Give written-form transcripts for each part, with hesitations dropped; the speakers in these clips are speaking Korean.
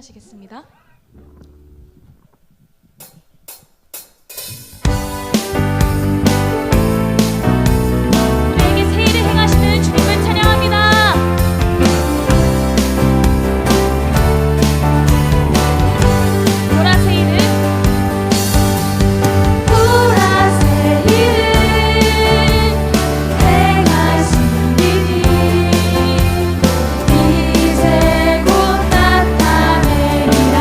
하시겠습니다. 우리에게 새 일을 행하시는 주님을 찬양합니다. 보라 새 일을 이제 곧 나타내리라.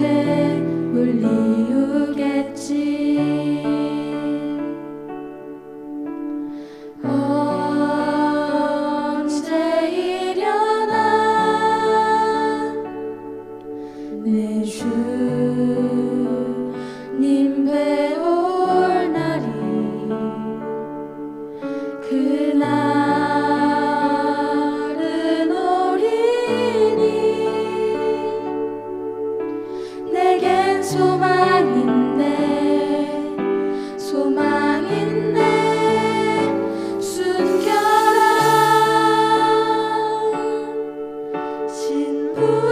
앞에 울리우겠지. 언제 이려나 내 주님 배울 날이, 그날은 오리니. 내겐 소망인데 소망인데 숨겨라. 신부되어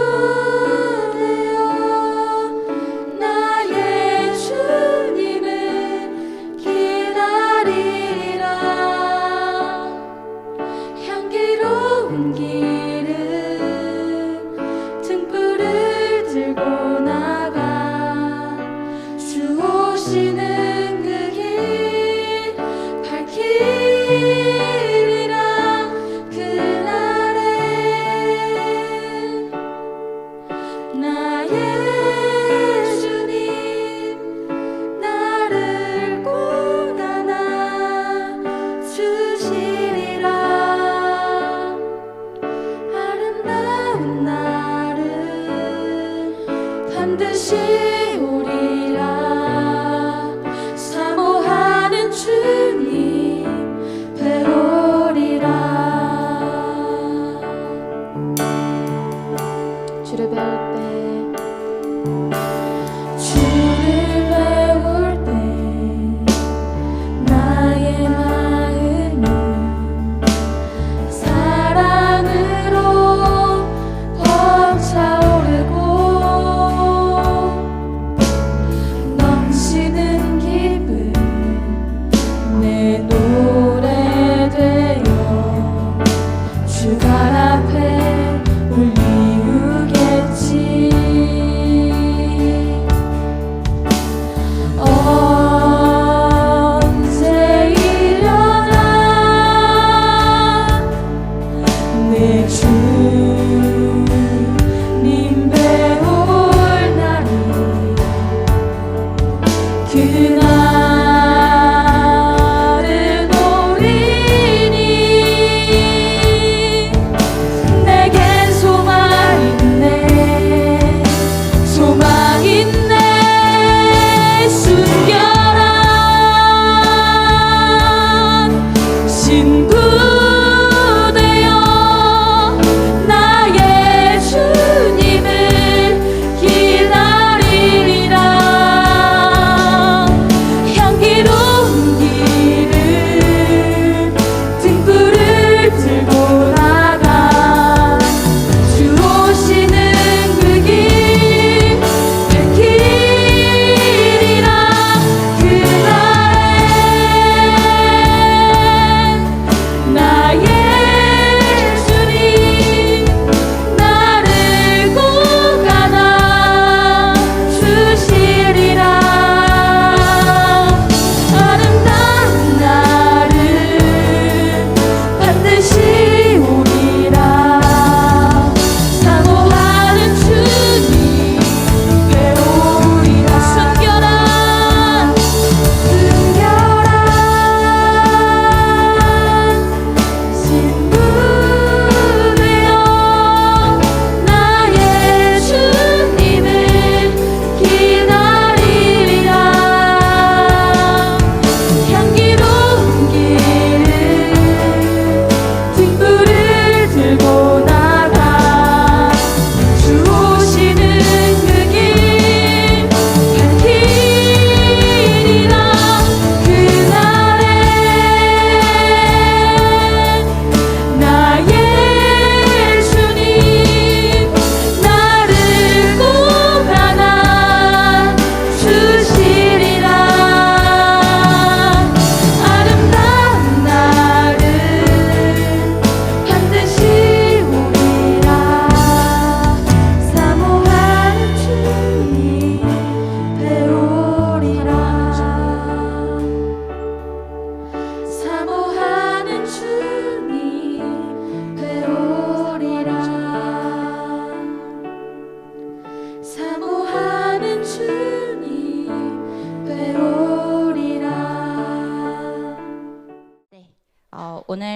나의 주님을 기다리리라. 향기로운 기름 등불을 들고 나가 주 오시는 그 길 밝히리라. 그날에 나의 주님 나를 꼭 안아 주시리라. 아름다운 날은 반드시 오리라. 사모하는 주님 배우리라. 주를 배울 때, 주를 배울 때 나의 마음이 사랑으로 벅차오르고 넘치는 기쁨 내 노래 되어 주가 앞에 울리우겠지. 언제 이려나 내 주님 배울 날이, 그날은 오리니. 내겐 소망있네 소망있네 숨겨라. 신부되어 나의 주님을 기다리리라.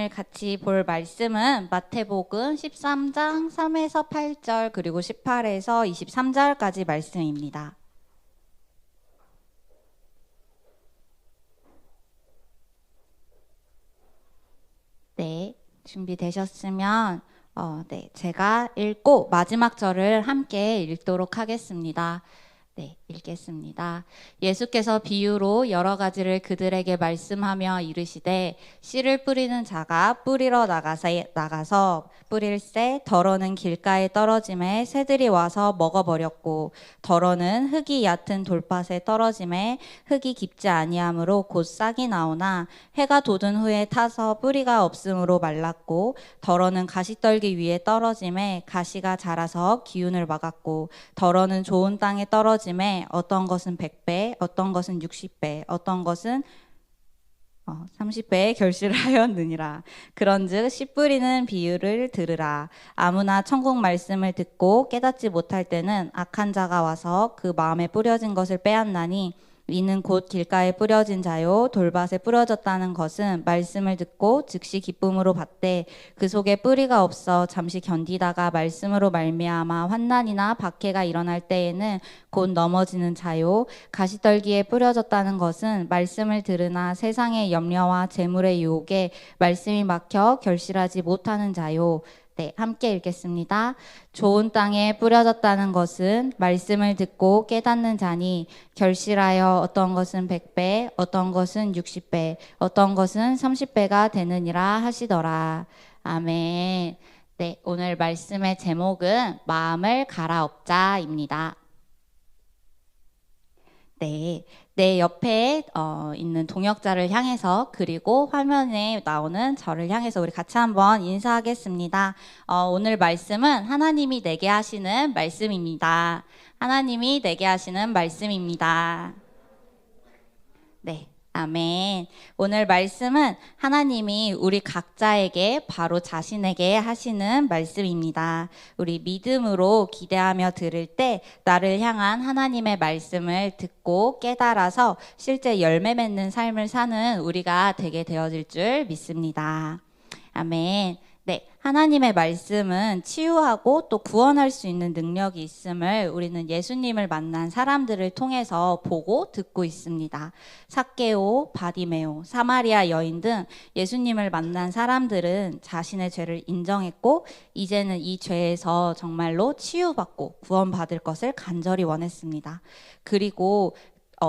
오늘 같이 볼 말씀은 마태복음 13장 3에서 8절 그리고 18에서 23절까지 말씀입니다. 네, 준비되셨으면 제가 읽고 마지막 절을 함께 읽도록 하겠습니다. 네, 읽겠습니다. 예수께서 비유로 여러 가지를 그들에게 말씀하며 이르시되 씨를 뿌리는 자가 뿌리러 나가서 뿌릴새 덜어는 길가에 떨어짐에 새들이 와서 먹어버렸고 덜어는 흙이 얕은 돌밭에 떨어짐에 흙이 깊지 아니하므로 곧 싹이 나오나 해가 돋은 후에 타서 뿌리가 없으므로 말랐고 덜어는 가시떨기 위에 떨어짐에 가시가 자라서 기운을 막았고 덜어는 좋은 땅에 떨어짐에 어떤 것은 100배, 어떤 것은 60배, 어떤 것은 30배의 결실을 하였느니라. 그런즉 씨 뿌리는 비유를 들으라. 아무나 천국 말씀을 듣고 깨닫지 못할 때는 악한 자가 와서 그 마음에 뿌려진 것을 빼앗나니 이는 곧 길가에 뿌려진 자요 돌밭에 뿌려졌다는 것은 말씀을 듣고 즉시 기쁨으로 받되 그 속에 뿌리가 없어 잠시 견디다가 말씀으로 말미암아 환난이나 박해가 일어날 때에는 곧 넘어지는 자요 가시떨기에 뿌려졌다는 것은 말씀을 들으나 세상의 염려와 재물의 유혹에 말씀이 막혀 결실하지 못하는 자요. 네, 함께 읽겠습니다. 좋은 땅에 뿌려졌다는 것은 말씀을 듣고 깨닫는 자니 결실하여 어떤 것은 100배, 어떤 것은 60배, 어떤 것은 30배가 되느니라 하시더라. 아멘. 네, 오늘 말씀의 제목은 마음을 갈아엎자입니다. 네, 내 옆에 있는 동역자를 향해서 그리고 화면에 나오는 저를 향해서 우리 같이 한번 인사하겠습니다. 오늘 말씀은 하나님이 내게 하시는 말씀입니다. 하나님이 내게 하시는 말씀입니다. 네. 아멘. 오늘 말씀은 하나님이 우리 각자에게 바로 자신에게 하시는 말씀입니다. 우리 믿음으로 기대하며 들을 때 나를 향한 하나님의 말씀을 듣고 깨달아서 실제 열매 맺는 삶을 사는 우리가 되게 되어질 줄 믿습니다. 아멘. 네, 하나님의 말씀은 치유하고 또 구원할 수 있는 능력이 있음을 우리는 예수님을 만난 사람들을 통해서 보고 듣고 있습니다. 삭개오, 바디메오, 사마리아 여인 등 예수님을 만난 사람들은 자신의 죄를 인정했고 이제는 이 죄에서 정말로 치유받고 구원받을 것을 간절히 원했습니다. 그리고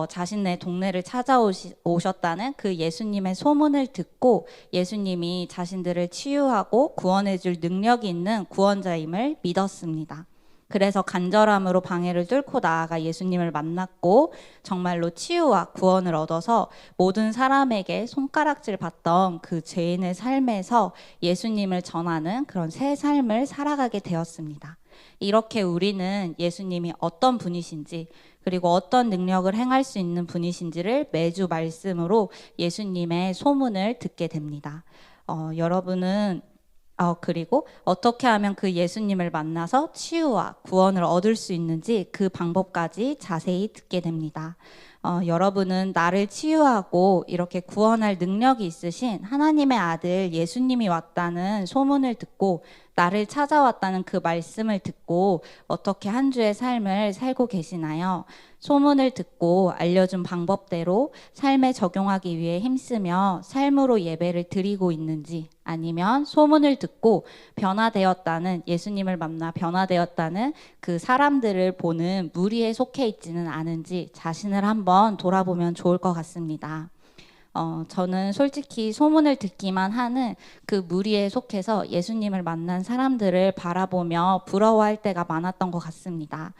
자신의 동네를 찾아오셨다는 그 예수님의 소문을 듣고 예수님이 자신들을 치유하고 구원해줄 능력이 있는 구원자임을 믿었습니다. 그래서 간절함으로 방해를 뚫고 나아가 예수님을 만났고 정말로 치유와 구원을 얻어서 모든 사람에게 손가락질 받던 그 죄인의 삶에서 예수님을 전하는 그런 새 삶을 살아가게 되었습니다. 이렇게 우리는 예수님이 어떤 분이신지 그리고 어떤 능력을 행할 수 있는 분이신지를 매주 말씀으로 예수님의 소문을 듣게 됩니다. 여러분은 그리고 어떻게 하면 그 예수님을 만나서 치유와 구원을 얻을 수 있는지 그 방법까지 자세히 듣게 됩니다. 여러분은 나를 치유하고 이렇게 구원할 능력이 있으신 하나님의 아들 예수님이 왔다는 소문을 듣고 나를 찾아왔다는 그 말씀을 듣고 어떻게 한 주의 삶을 살고 계시나요? 소문을 듣고 알려준 방법대로 삶에 적용하기 위해 힘쓰며 삶으로 예배를 드리고 있는지 아니면 소문을 듣고 변화되었다는 예수님을 만나 변화되었다는 그 사람들을 보는 무리에 속해 있지는 않은지 자신을 한번 돌아보면 좋을 것 같습니다. 저는 솔직히 소문을 듣기만 하는 그 무리에 속해서 예수님을 만난 사람들을 바라보며 부러워할 때가 많았던 것 같습니다.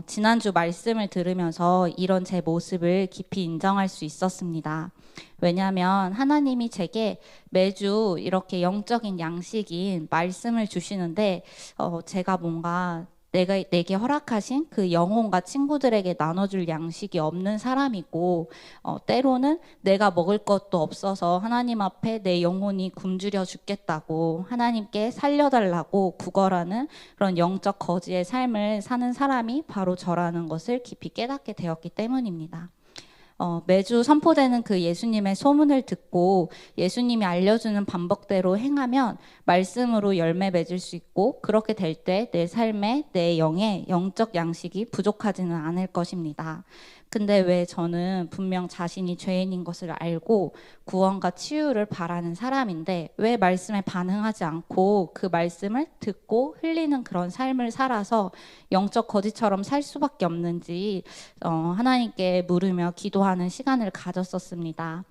지난주 말씀을 들으면서 이런 제 모습을 깊이 인정할 수 있었습니다. 왜냐하면 하나님이 제게 매주 이렇게 영적인 양식인 말씀을 주시는데 제가 뭔가 내게 허락하신 그 영혼과 친구들에게 나눠줄 양식이 없는 사람이고 때로는 내가 먹을 것도 없어서 하나님 앞에 내 영혼이 굶주려 죽겠다고 하나님께 살려달라고 구걸하는 그런 영적 거지의 삶을 사는 사람이 바로 저라는 것을 깊이 깨닫게 되었기 때문입니다. 매주 선포되는 그 예수님의 소문을 듣고 예수님이 알려주는 방법대로 행하면 말씀으로 열매 맺을 수 있고, 그렇게 될 때 내 삶에, 내 영에 영적 양식이 부족하지는 않을 것입니다. 근데 왜 저는 분명 자신이 죄인인 것을 알고 구원과 치유를 바라는 사람인데 왜 말씀에 반응하지 않고 그 말씀을 듣고 흘리는 그런 삶을 살아서 영적 거지처럼 살 수밖에 없는지 하나님께 물으며 기도하는 시간을 가졌었습니다.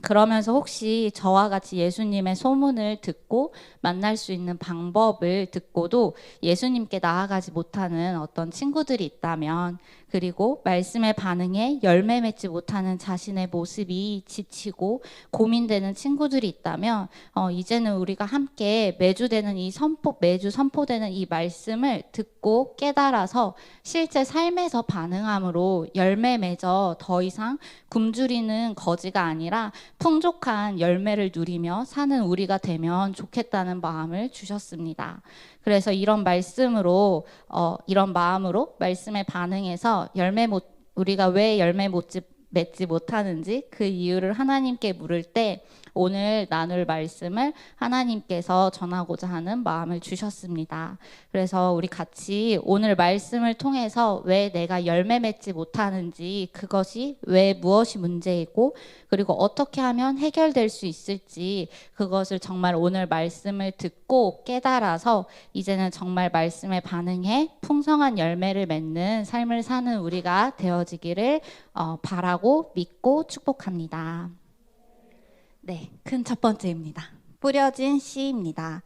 그러면서 혹시 저와 같이 예수님의 소문을 듣고 만날 수 있는 방법을 듣고도 예수님께 나아가지 못하는 어떤 친구들이 있다면, 그리고 말씀에 반응해 열매 맺지 못하는 자신의 모습이 지치고 고민되는 친구들이 있다면, 이제는 우리가 함께 매주 선포되는 이 말씀을 듣고 깨달아서 실제 삶에서 반응함으로 열매 맺어 더 이상 굶주리는 거지가 아니라 풍족한 열매를 누리며 사는 우리가 되면 좋겠다는 마음을 주셨습니다. 그래서 이런 마음으로 말씀에 반응해서 우리가 왜 열매 맺지 못하는지 그 이유를 하나님께 물을 때 오늘 나눌 말씀을 하나님께서 전하고자 하는 마음을 주셨습니다. 그래서 우리 같이 오늘 말씀을 통해서 왜 내가 열매 맺지 못하는지, 그것이 왜 무엇이 문제이고 그리고 어떻게 하면 해결될 수 있을지, 그것을 정말 오늘 말씀을 듣고 깨달아서 이제는 정말 말씀에 반응해 풍성한 열매를 맺는 삶을 사는 우리가 되어지기를 바라고 믿고 축복합니다. 네, 큰 첫 번째입니다. 뿌려진 씨입니다.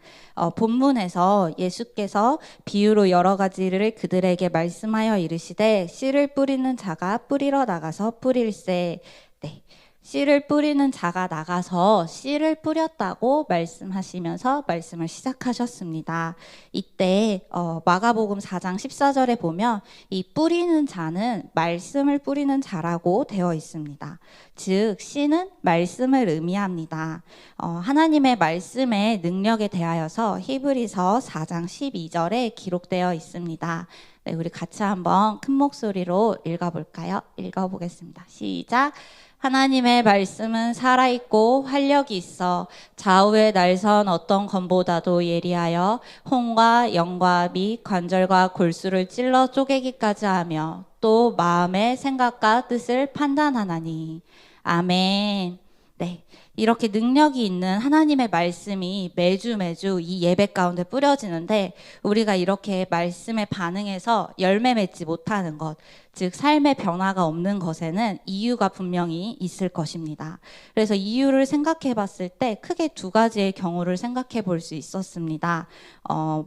본문에서 예수께서 비유로 여러 가지를 그들에게 말씀하여 이르시되 씨를 뿌리는 자가 뿌리러 나가서 뿌릴새. 네, 씨를 뿌리는 자가 나가서 씨를 뿌렸다고 말씀하시면서 말씀을 시작하셨습니다. 이때 마가복음 4장 14절에 보면 이 뿌리는 자는 말씀을 뿌리는 자라고 되어 있습니다. 즉 씨는 말씀을 의미합니다. 하나님의 말씀의 능력에 대하여서 히브리서 4장 12절에 기록되어 있습니다. 네, 우리 같이 한번 큰 목소리로 읽어볼까요? 읽어보겠습니다. 시작. 하나님의 말씀은 살아있고 활력이 있어 좌우의 날선 어떤 검보다도 예리하여 혼과 영과 및 관절과 골수를 찔러 쪼개기까지 하며 또 마음의 생각과 뜻을 판단하나니. 아멘. 네, 이렇게 능력이 있는 하나님의 말씀이 매주 이 예배 가운데 뿌려지는데, 우리가 이렇게 말씀에 반응해서 열매 맺지 못하는 것, 즉 삶의 변화가 없는 것에는 이유가 분명히 있을 것입니다. 그래서 이유를 생각해 봤을 때 크게 두 가지의 경우를 생각해 볼 수 있었습니다.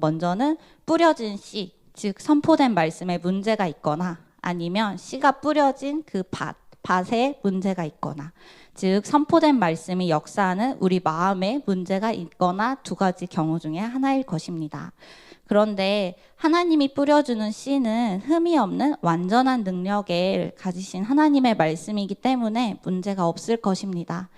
먼저는 뿌려진 씨, 즉 선포된 말씀에 문제가 있거나, 아니면 씨가 뿌려진 그 밭에 문제가 있거나, 즉 선포된 말씀이 역사하는 우리 마음에 문제가 있거나 두 가지 경우 중에 하나일 것입니다. 그런데 하나님이 뿌려주는 씨는 흠이 없는 완전한 능력을 가지신 하나님의 말씀이기 때문에 문제가 없을 것입니다.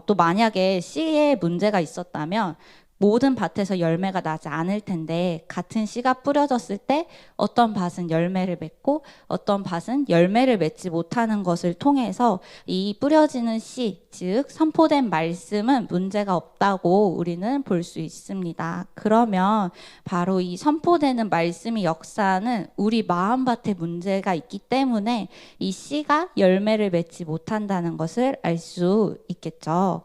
또 만약에 씨에 문제가 있었다면 모든 밭에서 열매가 나지 않을 텐데, 같은 씨가 뿌려졌을 때 어떤 밭은 열매를 맺고 어떤 밭은 열매를 맺지 못하는 것을 통해서 이 뿌려지는 씨, 즉 선포된 말씀은 문제가 없다고 우리는 볼 수 있습니다. 그러면 바로 이 선포되는 말씀이 역사하는 우리 마음밭에 문제가 있기 때문에 이 씨가 열매를 맺지 못한다는 것을 알 수 있겠죠.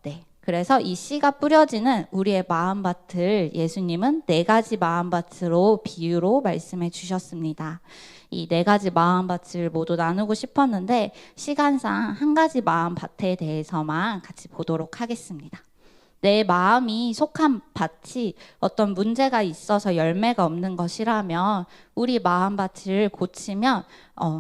네. 그래서 이 씨가 뿌려지는 우리의 마음밭을 예수님은 4가지 마음밭으로 비유로 말씀해 주셨습니다. 이 4가지 마음밭을 모두 나누고 싶었는데 시간상 한 가지 마음밭에 대해서만 같이 보도록 하겠습니다. 내 마음이 속한 밭이 어떤 문제가 있어서 열매가 없는 것이라면 우리 마음밭을 고치면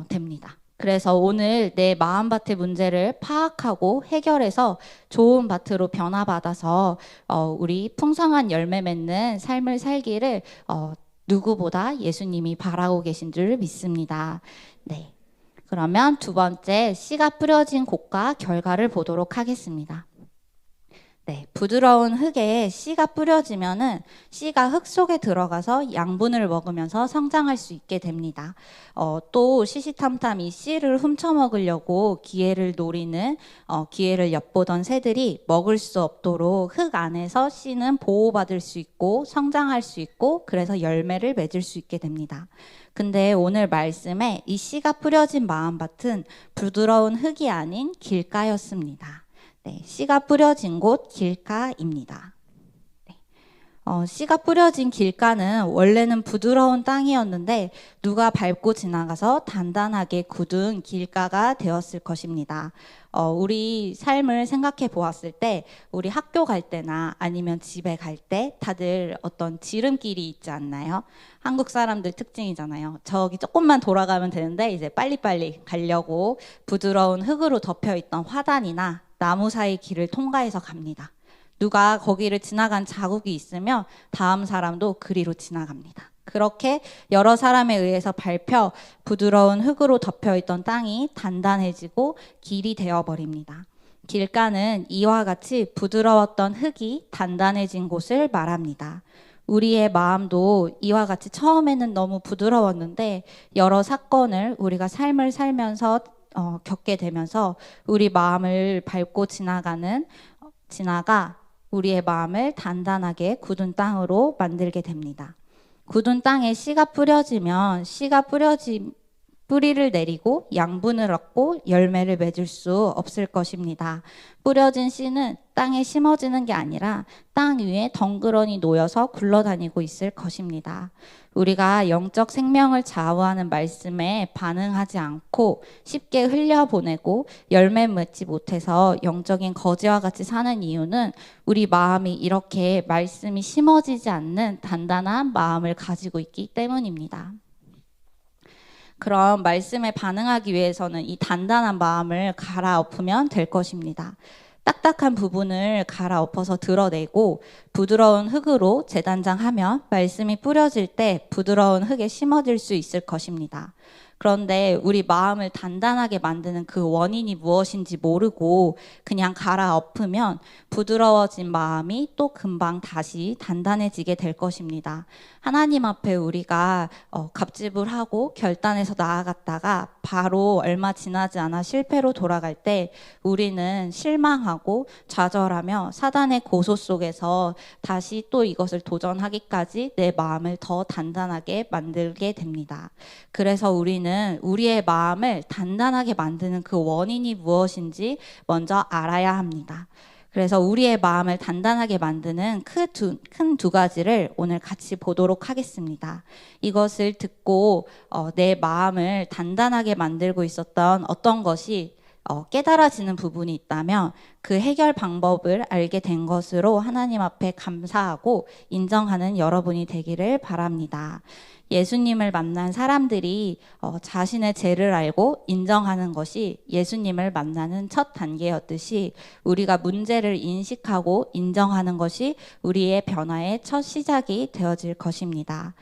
됩니다. 그래서 오늘 내 마음밭의 문제를 파악하고 해결해서 좋은 밭으로 변화받아서 우리 풍성한 열매 맺는 삶을 살기를 누구보다 예수님이 바라고 계신 줄 믿습니다. 네, 그러면 두 번째, 씨가 뿌려진 곳과 결과를 보도록 하겠습니다. 네, 부드러운 흙에 씨가 뿌려지면은 씨가 흙 속에 들어가서 양분을 먹으면서 성장할 수 있게 됩니다. 또 시시탐탐 이 씨를 훔쳐 먹으려고 기회를 노리는 기회를 엿보던 새들이 먹을 수 없도록 흙 안에서 씨는 보호받을 수 있고 성장할 수 있고 그래서 열매를 맺을 수 있게 됩니다. 근데 오늘 말씀에 이 씨가 뿌려진 마음밭은 부드러운 흙이 아닌 길가였습니다. 네, 씨가 뿌려진 곳 길가입니다. 네. 씨가 뿌려진 길가는 원래는 부드러운 땅이었는데 누가 밟고 지나가서 단단하게 굳은 길가가 되었을 것입니다. 우리 삶을 생각해 보았을 때 우리 학교 갈 때나 아니면 집에 갈 때 다들 어떤 지름길이 있지 않나요? 한국 사람들 특징이잖아요. 저기 조금만 돌아가면 되는데 이제 빨리빨리 가려고 부드러운 흙으로 덮여있던 화단이나 나무 사이 길을 통과해서 갑니다. 누가 거기를 지나간 자국이 있으면 다음 사람도 그리로 지나갑니다. 그렇게 여러 사람에 의해서 밟혀 부드러운 흙으로 덮여있던 땅이 단단해지고 길이 되어버립니다. 길가는 이와 같이 부드러웠던 흙이 단단해진 곳을 말합니다. 우리의 마음도 이와 같이 처음에는 너무 부드러웠는데 여러 사건을 우리가 삶을 살면서 겪게 되면서 우리 마음을 밟고 지나가 우리의 마음을 단단하게 굳은 땅으로 만들게 됩니다. 굳은 땅에 씨가 뿌려지면 뿌리를 내리고 양분을 얻고 열매를 맺을 수 없을 것입니다. 뿌려진 씨는 땅에 심어지는 게 아니라 땅 위에 덩그러니 놓여서 굴러다니고 있을 것입니다. 우리가 영적 생명을 좌우하는 말씀에 반응하지 않고 쉽게 흘려보내고 열매 맺지 못해서 영적인 거지와 같이 사는 이유는 우리 마음이 이렇게 말씀이 심어지지 않는 단단한 마음을 가지고 있기 때문입니다. 그럼 말씀에 반응하기 위해서는 이 단단한 마음을 갈아엎으면 될 것입니다. 딱딱한 부분을 갈아엎어서 드러내고 부드러운 흙으로 재단장하면 말씀이 뿌려질 때 부드러운 흙에 심어질 수 있을 것입니다. 그런데 우리 마음을 단단하게 만드는 그 원인이 무엇인지 모르고 그냥 갈아엎으면 부드러워진 마음이 또 금방 다시 단단해지게 될 것입니다. 하나님 앞에 우리가 갑질을 하고 결단해서 나아갔다가 바로 얼마 지나지 않아 실패로 돌아갈 때 우리는 실망하고 좌절하며 사단의 고소 속에서 다시 또 이것을 도전하기까지 내 마음을 더 단단하게 만들게 됩니다. 그래서 우리는 우리의 마음을 단단하게 만드는 그 원인이 무엇인지 먼저 알아야 합니다. 그래서 우리의 마음을 단단하게 만드는 큰 두 가지를 오늘 같이 보도록 하겠습니다. 이것을 듣고 내 마음을 단단하게 만들고 있었던 어떤 것이 깨달아지는 부분이 있다면 그 해결 방법을 알게 된 것으로 하나님 앞에 감사하고 인정하는 여러분이 되기를 바랍니다. 예수님을 만난 사람들이 자신의 죄를 알고 인정하는 것이 예수님을 만나는 첫 단계였듯이 우리가 문제를 인식하고 인정하는 것이 우리의 변화의 첫 시작이 되어질 것입니다.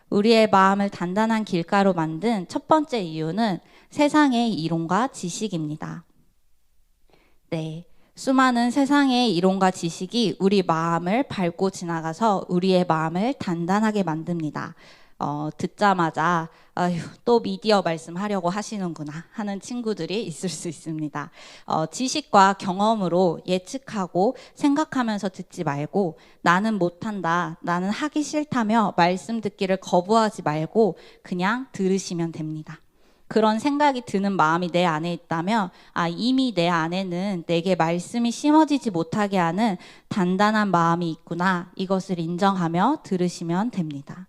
우리의 마음을 단단한 길가로 만든 첫 번째 이유는 세상의 이론과 지식입니다. 네. 수많은 세상의 이론과 지식이 우리 마음을 밟고 지나가서 우리의 마음을 단단하게 만듭니다. 듣자마자 아휴, 또 미디어 말씀하려고 하시는구나 하는 친구들이 있을 수 있습니다. 지식과 경험으로 예측하고 생각하면서 듣지 말고 나는 못한다, 나는 하기 싫다며 말씀 듣기를 거부하지 말고 그냥 들으시면 됩니다. 그런 생각이 드는 마음이 내 안에 있다면 이미 내 안에는 내게 말씀이 심어지지 못하게 하는 단단한 마음이 있구나, 이것을 인정하며 들으시면 됩니다.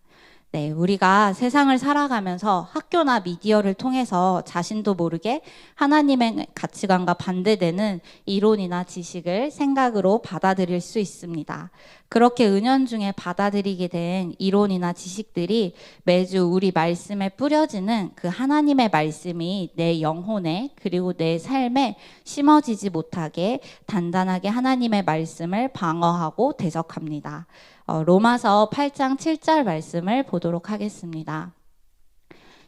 네, 우리가 세상을 살아가면서 학교나 미디어를 통해서 자신도 모르게 하나님의 가치관과 반대되는 이론이나 지식을 생각으로 받아들일 수 있습니다. 그렇게 은연중에 받아들이게 된 이론이나 지식들이 매주 우리 말씀에 뿌려지는 그 하나님의 말씀이 내 영혼에 그리고 내 삶에 심어지지 못하게 단단하게 하나님의 말씀을 방어하고 대적합니다. 로마서 8장 7절 말씀을 보도록 하겠습니다.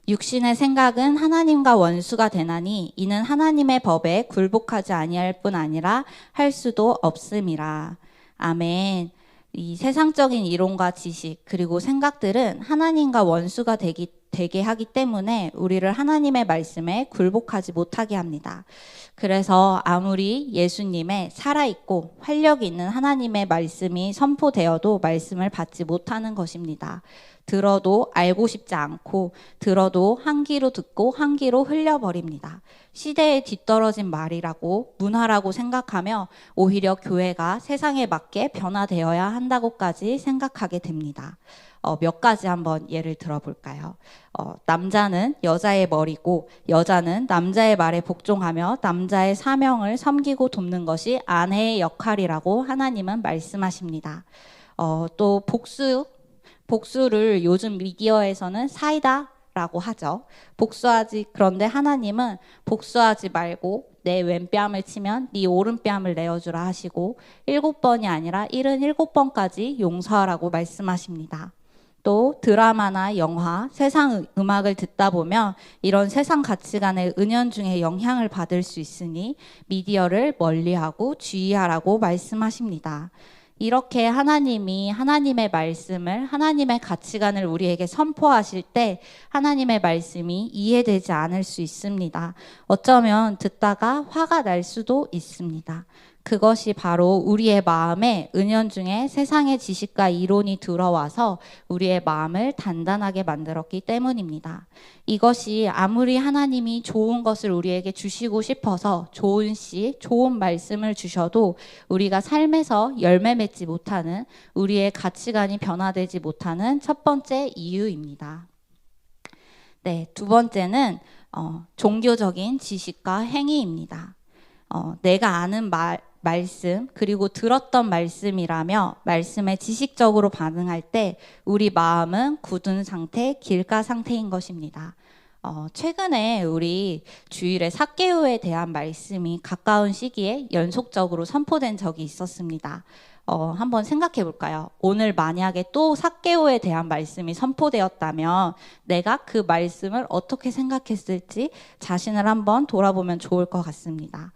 육신의 생각은 하나님과 원수가 되나니 이는 하나님의 법에 굴복하지 아니할 뿐 아니라 할 수도 없음이라. 아멘. 이 세상적인 이론과 지식 그리고 생각들은 하나님과 원수가 되게 하기 때문에 우리를 하나님의 말씀에 굴복하지 못하게 합니다. 그래서 아무리 예수님의 살아있고 활력 있는 하나님의 말씀이 선포되어도 말씀을 받지 못하는 것입니다. 들어도 알고 싶지 않고 들어도 한 귀로 듣고 한 귀로 흘려버립니다. 시대에 뒤떨어진 말이라고 문화라고 생각하며 오히려 교회가 세상에 맞게 변화되어야 한다고까지 생각하게 됩니다. 몇 가지 한번 예를 들어볼까요? 남자는 여자의 머리고 여자는 남자의 말에 복종하며 남자의 사명을 섬기고 돕는 것이 아내의 역할이라고 하나님은 말씀하십니다. 또 복수를 요즘 미디어에서는 사이다라고 하죠. 그런데 하나님은 복수하지 말고 내 왼뺨을 치면 네 오른뺨을 내어주라 하시고 7번이 아니라 77번까지 용서하라고 말씀하십니다. 또 드라마나 영화, 세상 음악을 듣다 보면 이런 세상 가치관의 은연중에 영향을 받을 수 있으니 미디어를 멀리하고 주의하라고 말씀하십니다. 이렇게 하나님이 하나님의 말씀을, 하나님의 가치관을 우리에게 선포하실 때 하나님의 말씀이 이해되지 않을 수 있습니다. 어쩌면 듣다가 화가 날 수도 있습니다. 그것이 바로 우리의 마음에 은연중에 세상의 지식과 이론이 들어와서 우리의 마음을 단단하게 만들었기 때문입니다. 이것이 아무리 하나님이 좋은 것을 우리에게 주시고 싶어서 좋은 씨, 좋은 말씀을 주셔도 우리가 삶에서 열매 맺지 못하는, 우리의 가치관이 변화되지 못하는 첫 번째 이유입니다. 네, 두 번째는 종교적인 지식과 행위입니다. 내가 아는 말씀 그리고 들었던 말씀이라며 말씀에 지식적으로 반응할 때 우리 마음은 굳은 상태, 길가 상태인 것입니다. 최근에 우리 주일에 삭개오에 대한 말씀이 가까운 시기에 연속적으로 선포된 적이 있었습니다. 한번 생각해 볼까요? 오늘 만약에 또 삭개오에 대한 말씀이 선포되었다면 내가 그 말씀을 어떻게 생각했을지 자신을 한번 돌아보면 좋을 것 같습니다.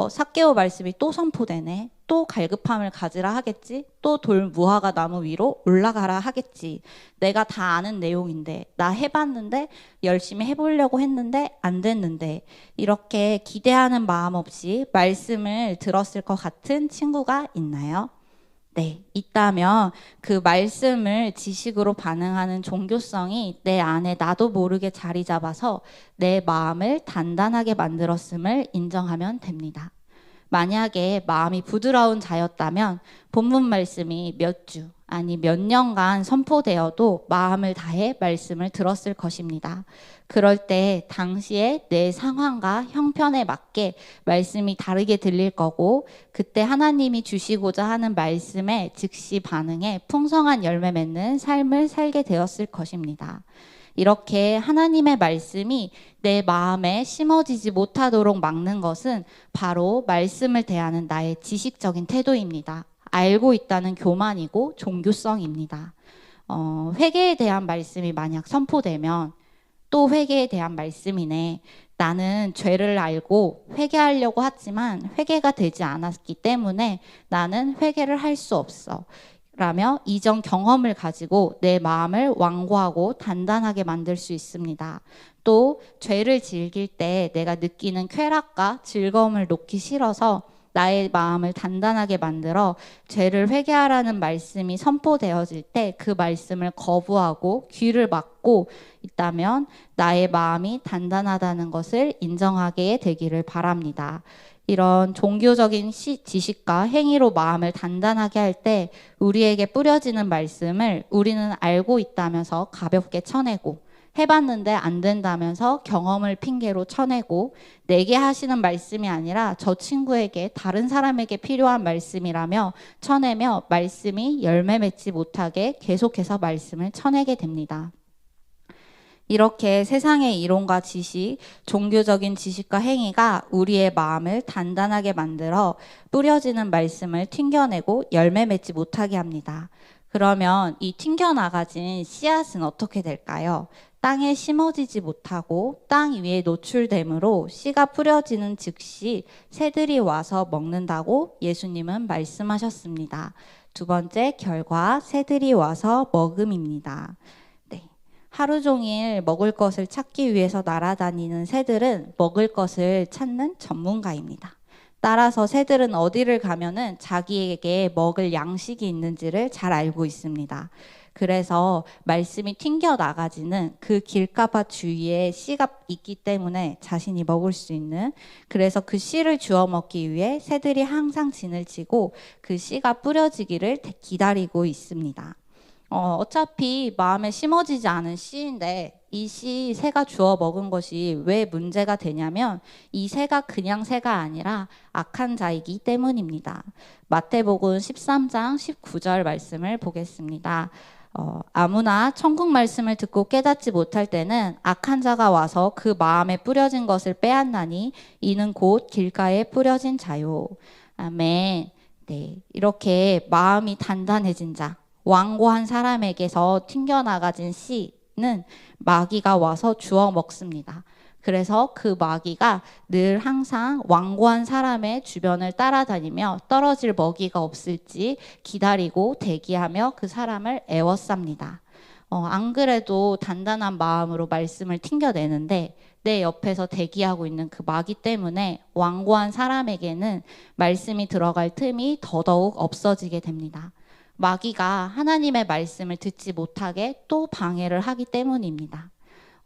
삭개오 말씀이 또 선포되네. 또 갈급함을 가지라 하겠지. 또 돌 무화과 나무 위로 올라가라 하겠지. 내가 다 아는 내용인데 나 해봤는데 열심히 해보려고 했는데 안 됐는데 이렇게 기대하는 마음 없이 말씀을 들었을 것 같은 친구가 있나요? 네, 있다면 그 말씀을 지식으로 반응하는 종교성이 내 안에 나도 모르게 자리 잡아서 내 마음을 단단하게 만들었음을 인정하면 됩니다. 만약에 마음이 부드러운 자였다면 본문 말씀이 몇 주, 아니 몇 년간 선포되어도 마음을 다해 말씀을 들었을 것입니다. 그럴 때 당시에 내 상황과 형편에 맞게 말씀이 다르게 들릴 거고 그때 하나님이 주시고자 하는 말씀에 즉시 반응해 풍성한 열매 맺는 삶을 살게 되었을 것입니다. 이렇게 하나님의 말씀이 내 마음에 심어지지 못하도록 막는 것은 바로 말씀을 대하는 나의 지식적인 태도입니다. 알고 있다는 교만이고 종교성입니다. 회개에 대한 말씀이 만약 선포되면 또 회개에 대한 말씀이네. 나는 죄를 알고 회개하려고 하지만 회개가 되지 않았기 때문에 나는 회개를 할 수 없어. 라며 이전 경험을 가지고 내 마음을 완고하고 단단하게 만들 수 있습니다. 또 죄를 즐길 때 내가 느끼는 쾌락과 즐거움을 놓기 싫어서 나의 마음을 단단하게 만들어 죄를 회개하라는 말씀이 선포되어질 때 그 말씀을 거부하고 귀를 막고 있다면 나의 마음이 단단하다는 것을 인정하게 되기를 바랍니다. 이런 종교적인 지식과 행위로 마음을 단단하게 할 때 우리에게 뿌려지는 말씀을 우리는 알고 있다면서 가볍게 쳐내고 해봤는데 안 된다면서 경험을 핑계로 쳐내고 내게 하시는 말씀이 아니라 저 친구에게 다른 사람에게 필요한 말씀이라며 쳐내며 말씀이 열매 맺지 못하게 계속해서 말씀을 쳐내게 됩니다. 이렇게 세상의 이론과 지식, 종교적인 지식과 행위가 우리의 마음을 단단하게 만들어 뿌려지는 말씀을 튕겨내고 열매 맺지 못하게 합니다. 그러면 이 튕겨나가진 씨앗은 어떻게 될까요? 땅에 심어지지 못하고 땅 위에 노출되므로 씨가 뿌려지는 즉시 새들이 와서 먹는다고 예수님은 말씀하셨습니다. 두 번째 결과, 새들이 와서 먹음입니다. 네. 하루 종일 먹을 것을 찾기 위해서 날아다니는 새들은 먹을 것을 찾는 전문가입니다. 따라서 새들은 어디를 가면은 자기에게 먹을 양식이 있는지를 잘 알고 있습니다. 그래서 말씀이 튕겨 나가지는 그 길가밭 주위에 씨가 있기 때문에 자신이 먹을 수 있는, 그래서 그 씨를 주워 먹기 위해 새들이 항상 진을 치고 그 씨가 뿌려지기를 기다리고 있습니다. 어차피 마음에 심어지지 않은 씨인데 이 씨 새가 주워 먹은 것이 왜 문제가 되냐면 이 새가 그냥 새가 아니라 악한 자이기 때문입니다. 마태복음 13장 19절 말씀을 보겠습니다. 아무나 천국 말씀을 듣고 깨닫지 못할 때는 악한 자가 와서 그 마음에 뿌려진 것을 빼앗나니 이는 곧 길가에 뿌려진 자요. 아멘. 네, 이렇게 마음이 단단해진 자, 완고한 사람에게서 튕겨나가진 씨는 마귀가 와서 주워 먹습니다. 그래서 그 마귀가 늘 항상 완고한 사람의 주변을 따라다니며 떨어질 먹이가 없을지 기다리고 대기하며 그 사람을 애워쌉니다. 안 그래도 단단한 마음으로 말씀을 튕겨내는데 내 옆에서 대기하고 있는 그 마귀 때문에 완고한 사람에게는 말씀이 들어갈 틈이 더더욱 없어지게 됩니다. 마귀가 하나님의 말씀을 듣지 못하게 또 방해를 하기 때문입니다.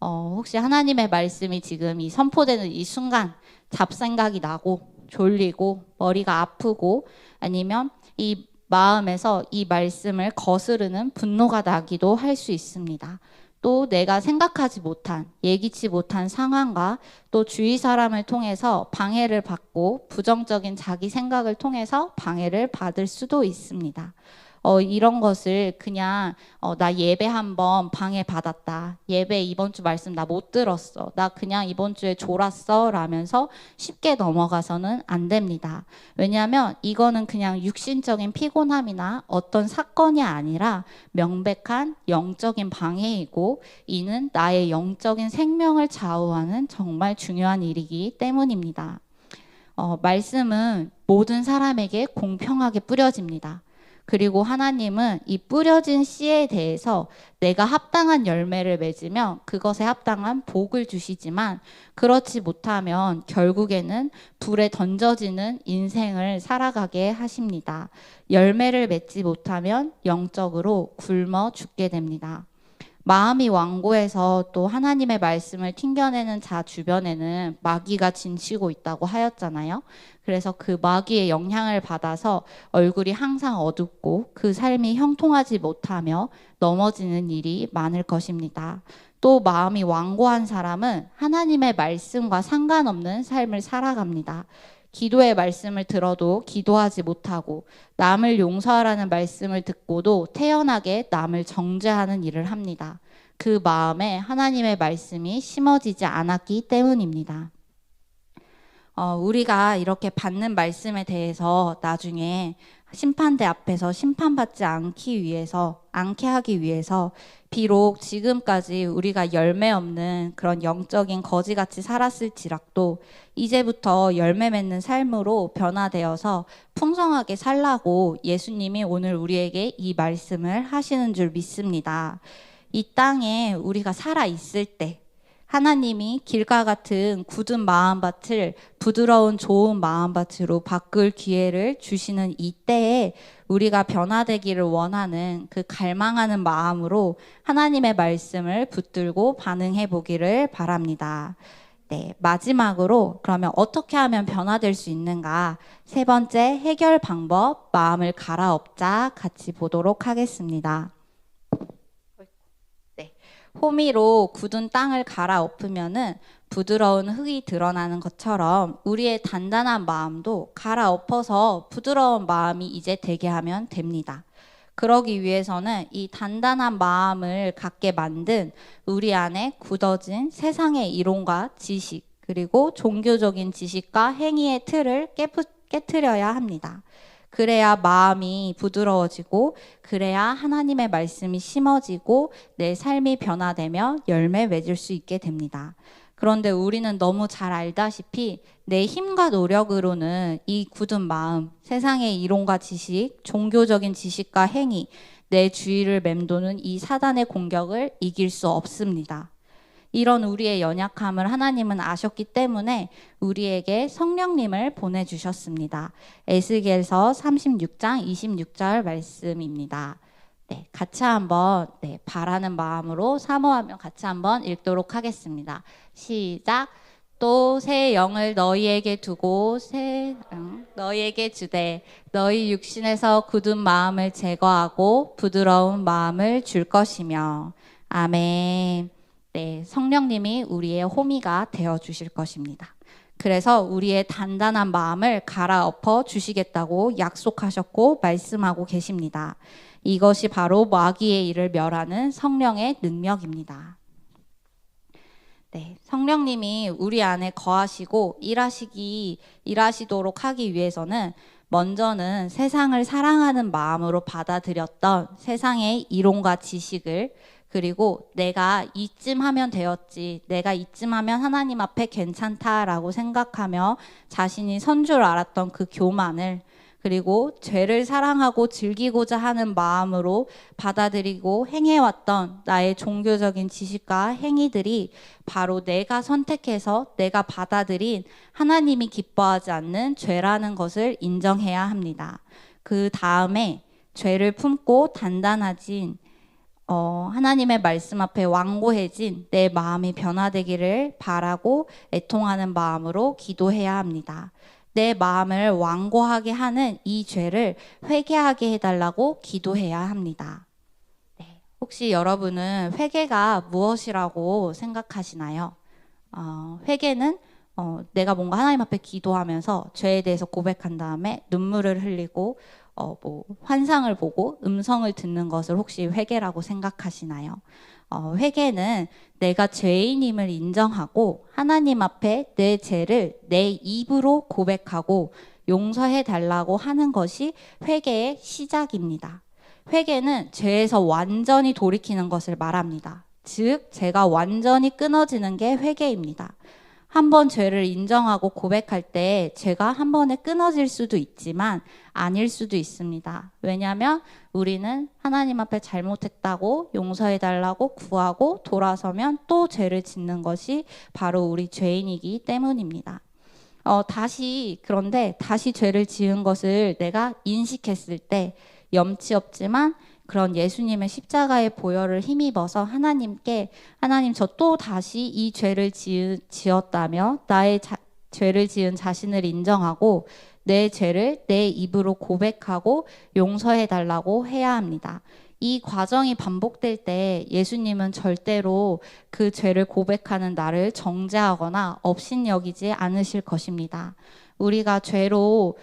혹시 하나님의 말씀이 지금 이 선포되는 이 순간 잡생각이 나고 졸리고 머리가 아프고 아니면 이 마음에서 이 말씀을 거스르는 분노가 나기도 할 수 있습니다. 또 내가 생각하지 못한, 예기치 못한 상황과 또 주위 사람을 통해서 방해를 받고 부정적인 자기 생각을 통해서 방해를 받을 수도 있습니다. 이런 것을 그냥 나 예배 한번 방해받았다. 예배 이번 주 말씀 나 못 들었어. 나 그냥 이번 주에 졸았어. 라면서 쉽게 넘어가서는 안 됩니다. 왜냐하면 이거는 그냥 육신적인 피곤함이나 어떤 사건이 아니라 명백한 영적인 방해이고 이는 나의 영적인 생명을 좌우하는 정말 중요한 일이기 때문입니다. 말씀은 모든 사람에게 공평하게 뿌려집니다. 그리고 하나님은 이 뿌려진 씨에 대해서 내가 합당한 열매를 맺으면 그것에 합당한 복을 주시지만 그렇지 못하면 결국에는 불에 던져지는 인생을 살아가게 하십니다. 열매를 맺지 못하면 영적으로 굶어 죽게 됩니다. 마음이 완고해서 또 하나님의 말씀을 튕겨내는 자 주변에는 마귀가 진치고 있다고 하였잖아요. 그래서 그 마귀의 영향을 받아서 얼굴이 항상 어둡고 그 삶이 형통하지 못하며 넘어지는 일이 많을 것입니다. 또 마음이 완고한 사람은 하나님의 말씀과 상관없는 삶을 살아갑니다. 기도의 말씀을 들어도 기도하지 못하고 남을 용서하라는 말씀을 듣고도 태연하게 남을 정죄하는 일을 합니다. 그 마음에 하나님의 말씀이 심어지지 않았기 때문입니다. 우리가 이렇게 받는 말씀에 대해서 나중에 심판대 앞에서 심판받지 않게 하기 위해서 비록 지금까지 우리가 열매 없는 그런 영적인 거지같이 살았을지라도 이제부터 열매 맺는 삶으로 변화되어서 풍성하게 살라고 예수님이 오늘 우리에게 이 말씀을 하시는 줄 믿습니다. 이 땅에 우리가 살아 있을 때 하나님이 길과 같은 굳은 마음밭을 부드러운 좋은 마음밭으로 바꿀 기회를 주시는 이때에 우리가 변화되기를 원하는 그 갈망하는 마음으로 하나님의 말씀을 붙들고 반응해 보기를 바랍니다. 네, 마지막으로 그러면 어떻게 하면 변화될 수 있는가? 세 번째 해결 방법, 마음을 갈아엎자 같이 보도록 하겠습니다. 호미로 굳은 땅을 갈아엎으면은 부드러운 흙이 드러나는 것처럼 우리의 단단한 마음도 갈아엎어서 부드러운 마음이 이제 되게 하면 됩니다. 그러기 위해서는 이 단단한 마음을 갖게 만든 우리 안에 굳어진 세상의 이론과 지식 그리고 종교적인 지식과 행위의 틀을 깨트려야 합니다. 그래야 마음이 부드러워지고 그래야 하나님의 말씀이 심어지고 내 삶이 변화되며 열매 맺을 수 있게 됩니다. 그런데 우리는 너무 잘 알다시피 내 힘과 노력으로는 이 굳은 마음, 세상의 이론과 지식, 종교적인 지식과 행위, 내 주위를 맴도는 이 사단의 공격을 이길 수 없습니다. 이런 우리의 연약함을 하나님은 아셨기 때문에 우리에게 성령님을 보내주셨습니다. 에스겔서 36장 26절 말씀입니다. 네, 같이 한번 바라는 마음으로 사모하며 같이 한번 읽도록 하겠습니다. 시작. 또 새 영을 너희에게 두고 너희에게 주되 너희 육신에서 굳은 마음을 제거하고 부드러운 마음을 줄 것이며. 아멘. 네, 성령님이 우리의 호미가 되어 주실 것입니다. 그래서 우리의 단단한 마음을 갈아엎어 주시겠다고 약속하셨고 말씀하고 계십니다. 이것이 바로 마귀의 일을 멸하는 성령의 능력입니다. 네, 성령님이 우리 안에 거하시고 일하시도록 하기 위해서는 먼저는 세상을 사랑하는 마음으로 받아들였던 세상의 이론과 지식을, 그리고 내가 이쯤 하면 되었지, 내가 이쯤 하면 하나님 앞에 괜찮다라고 생각하며 자신이 선 줄 알았던 그 교만을, 그리고 죄를 사랑하고 즐기고자 하는 마음으로 받아들이고 행해왔던 나의 종교적인 지식과 행위들이 바로 내가 선택해서 내가 받아들인 하나님이 기뻐하지 않는 죄라는 것을 인정해야 합니다. 그 다음에 죄를 품고 단단해진 하나님의 말씀 앞에 완고해진 내 마음이 변화되기를 바라고 애통하는 마음으로 기도해야 합니다. 내 마음을 완고하게 하는 이 죄를 회개하게 해달라고 기도해야 합니다. 네, 혹시 여러분은 회개가 무엇이라고 생각하시나요? 회개는 내가 뭔가 하나님 앞에 기도하면서 죄에 대해서 고백한 다음에 눈물을 흘리고 환상을 보고 음성을 듣는 것을 혹시 회개라고 생각하시나요? 회개는 내가 죄인임을 인정하고 하나님 앞에 내 죄를 내 입으로 고백하고 용서해 달라고 하는 것이 회개의 시작입니다. 회개는 죄에서 완전히 돌이키는 것을 말합니다. 즉, 죄가 완전히 끊어지는 게 회개입니다. 한 번 죄를 인정하고 고백할 때 죄가 한 번에 끊어질 수도 있지만 아닐 수도 있습니다. 왜냐하면 우리는 하나님 앞에 잘못했다고 용서해달라고 구하고 돌아서면 또 죄를 짓는 것이 바로 우리 죄인이기 때문입니다. 그런데 다시 죄를 지은 것을 내가 인식했을 때 염치 없지만 그런 예수님의 십자가의 보혈을 힘입어서 하나님께, 하나님 저 또 다시 이 죄를 지었다며 나의 죄를 지은 자신을 인정하고 내 죄를 내 입으로 고백하고 용서해 달라고 해야 합니다. 이 과정이 반복될 때 예수님은 절대로 그 죄를 고백하는 나를 정죄하거나 업신여기지 않으실 것입니다. 우리가 죄로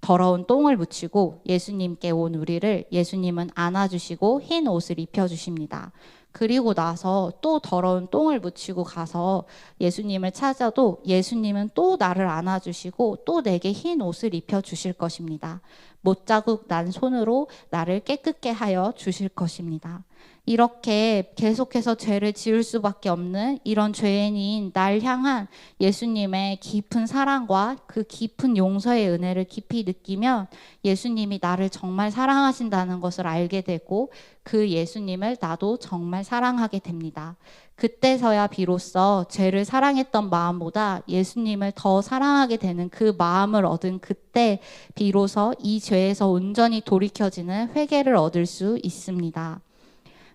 더러운 똥을 묻히고 예수님께 온 우리를 예수님은 안아주시고 흰 옷을 입혀주십니다. 그리고 나서 또 더러운 똥을 묻히고 가서 예수님을 찾아도 예수님은 또 나를 안아주시고 또 내게 흰 옷을 입혀주실 것입니다. 못자국 난 손으로 나를 깨끗게 하여 주실 것입니다. 이렇게 계속해서 죄를 지을 수밖에 없는 이런 죄인인 날 향한 예수님의 깊은 사랑과 그 깊은 용서의 은혜를 깊이 느끼면 예수님이 나를 정말 사랑하신다는 것을 알게 되고 그 예수님을 나도 정말 사랑하게 됩니다. 그때서야 비로소 죄를 사랑했던 마음보다 예수님을 더 사랑하게 되는 그 마음을 얻은 그때 비로소 이 죄에서 온전히 돌이켜지는 회개를 얻을 수 있습니다.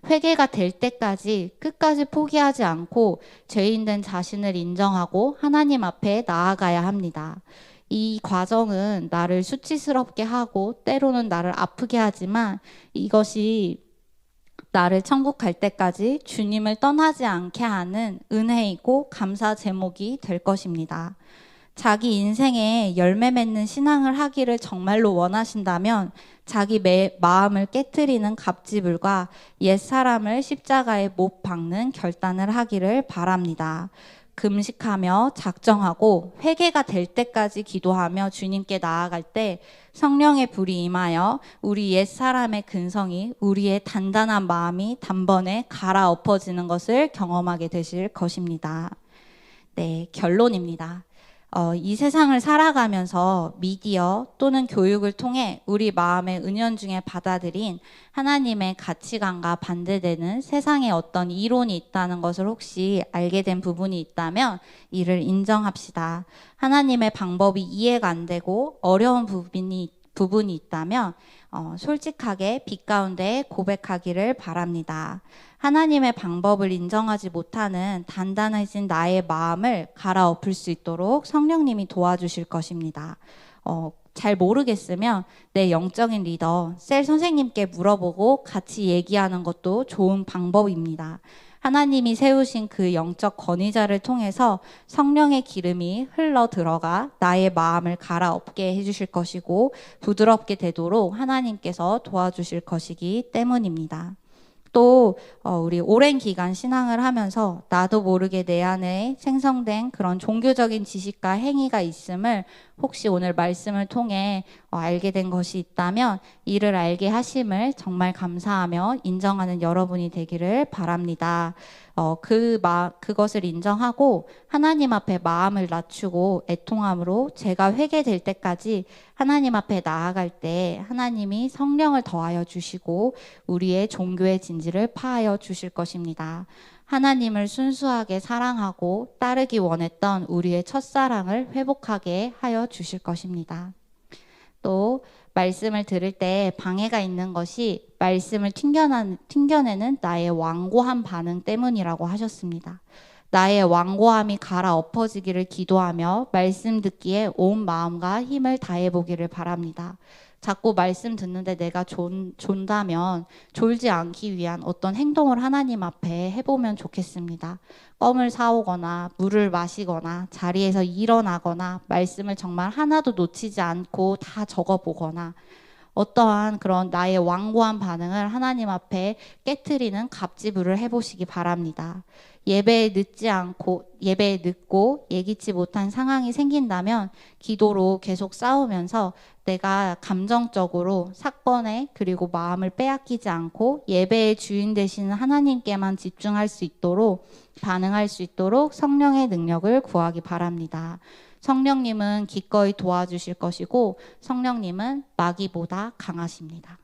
회개가 될 때까지 끝까지 포기하지 않고 죄인된 자신을 인정하고 하나님 앞에 나아가야 합니다. 이 과정은 나를 수치스럽게 하고 때로는 나를 아프게 하지만 이것이 나를 천국 갈 때까지 주님을 떠나지 않게 하는 은혜이고 감사 제목이 될 것입니다. 자기 인생에 열매 맺는 신앙을 하기를 정말로 원하신다면 자기 마음을 깨트리는 갑지불과 옛사람을 십자가에 못 박는 결단을 하기를 바랍니다. 금식하며 작정하고 회개가 될 때까지 기도하며 주님께 나아갈 때 성령의 불이 임하여 우리 옛 사람의 근성이 우리의 단단한 마음이 단번에 갈아엎어지는 것을 경험하게 되실 것입니다. 네, 결론입니다. 이 세상을 살아가면서 미디어 또는 교육을 통해 우리 마음의 은연중에 받아들인 하나님의 가치관과 반대되는 세상에 어떤 이론이 있다는 것을 혹시 알게 된 부분이 있다면 이를 인정합시다. 하나님의 방법이 이해가 안 되고 어려운 부분이 있다면 솔직하게 빛 가운데 고백하기를 바랍니다. 하나님의 방법을 인정하지 못하는 단단해진 나의 마음을 갈아엎을 수 있도록 성령님이 도와주실 것입니다. 잘 모르겠으면 내 영적인 리더, 셀 선생님께 물어보고 같이 얘기하는 것도 좋은 방법입니다. 하나님이 세우신 그 영적 권위자를 통해서 성령의 기름이 흘러 들어가 나의 마음을 갈아엎게 해주실 것이고 부드럽게 되도록 하나님께서 도와주실 것이기 때문입니다. 또 우리 오랜 기간 신앙을 하면서 나도 모르게 내 안에 생성된 그런 종교적인 지식과 행위가 있음을 혹시 오늘 말씀을 통해 알게 된 것이 있다면 이를 알게 하심을 정말 감사하며 인정하는 여러분이 되기를 바랍니다. 그것을 인정하고 하나님 앞에 마음을 낮추고 애통함으로 제가 회개될 때까지 하나님 앞에 나아갈 때 하나님이 성령을 더하여 주시고 우리의 종교의 진지를 파하여 주실 것입니다. 하나님을 순수하게 사랑하고 따르기 원했던 우리의 첫사랑을 회복하게 하여 주실 것입니다. 또 말씀을 들을 때 방해가 있는 것이 말씀을 튕겨내는 나의 완고한 반응 때문이라고 하셨습니다. 나의 완고함이 갈아엎어지기를 기도하며 말씀 듣기에 온 마음과 힘을 다해보기를 바랍니다. 자꾸 말씀 듣는데 내가 존다면 졸지 않기 위한 어떤 행동을 하나님 앞에 해보면 좋겠습니다. 껌을 사오거나 물을 마시거나 자리에서 일어나거나 말씀을 정말 하나도 놓치지 않고 다 적어보거나 어떠한 그런 나의 완고한 반응을 하나님 앞에 깨트리는 갑지부를 해보시기 바랍니다. 예배에 늦고 예기치 못한 상황이 생긴다면 기도로 계속 싸우면서 내가 감정적으로 사건에 그리고 마음을 빼앗기지 않고 예배의 주인 되시는 하나님께만 집중할 수 있도록 반응할 수 있도록 성령의 능력을 구하기 바랍니다. 성령님은 기꺼이 도와주실 것이고 성령님은 마귀보다 강하십니다.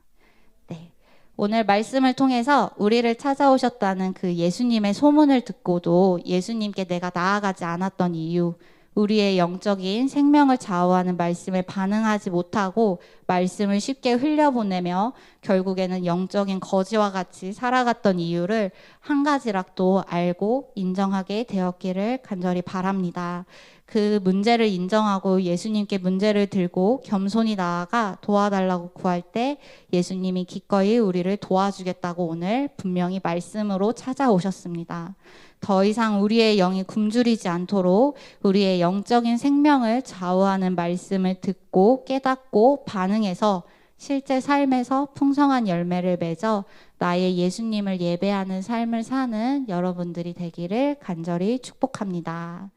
네. 오늘 말씀을 통해서 우리를 찾아오셨다는 그 예수님의 소문을 듣고도 예수님께 내가 나아가지 않았던 이유, 우리의 영적인 생명을 좌우하는 말씀에 반응하지 못하고 말씀을 쉽게 흘려보내며 결국에는 영적인 거지와 같이 살아갔던 이유를 한 가지라도 알고 인정하게 되었기를 간절히 바랍니다. 그 문제를 인정하고 예수님께 문제를 들고 겸손히 나아가 도와달라고 구할 때 예수님이 기꺼이 우리를 도와주겠다고 오늘 분명히 말씀으로 찾아오셨습니다. 더 이상 우리의 영이 굶주리지 않도록 우리의 영적인 생명을 좌우하는 말씀을 듣고 깨닫고 반응해서 실제 삶에서 풍성한 열매를 맺어 나의 예수님을 예배하는 삶을 사는 여러분들이 되기를 간절히 축복합니다.